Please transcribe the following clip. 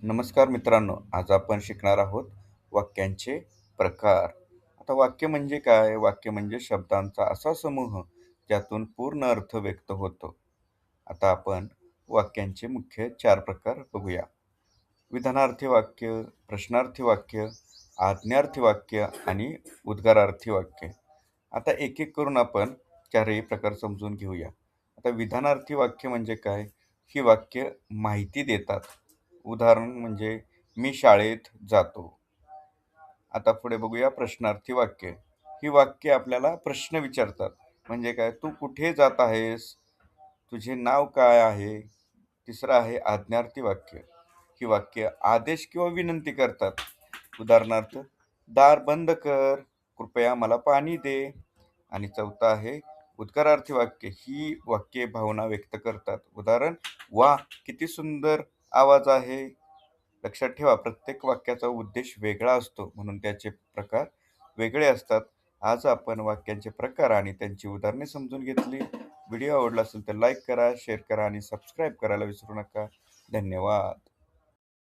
नमस्कार मित्रांनो, आज आपण शिकणार आहोत वाक्यांचे प्रकार. आता वाक्य म्हणजे काय? वाक्य म्हणजे शब्दांचा असा समूह ज्यातून पूर्ण अर्थ व्यक्त होतो. आता आपण वाक्यांचे मुख्य 4 प्रकार बघूया. विधानार्थी वाक्य, प्रश्नार्थी वाक्य, आज्ञार्थी वाक्य आणि उद्गारार्थी वाक्य. आता एक-एक करून आपण चारही प्रकार समजून घेऊया. आता विधानार्थी वाक्य म्हणजे काय? ही वाक्य माहिती देतात. उदाहरण म्हणजे मी शाळेत जातो. आता पुढे बघूया प्रश्नार्थी वाक्य. ही वाक्य आपल्याला प्रश्न विचारतात. म्हणजे काय? तू कुठे जात आहेस? तुझे नाव काय आहे? तिसरं आहे आज्ञार्थी वाक्य. ही वाक्य आदेश किंवा विनंती करतात. उदाहरणार्थ, दार बंद कर, कृपया मला पाणी दे. आणि चौथं आहे उद्गारार्थी वाक्य. ही वाक्ये भावना व्यक्त करतात. उदाहरण, वा किती सुंदर आवाज आहे. लक्षात ठेवा, प्रत्येक वाक्याचा उद्देश वेगळा असतो, म्हणून त्याचे प्रकार वेगळे असतात. आज आपण वाक्यांचे प्रकार आणि त्यांची उदाहरणे समजून घेतली. व्हिडिओ आवडला असेल तर लाईक करा, शेअर करा आणि सबस्क्राईब करायला विसरू नका. धन्यवाद.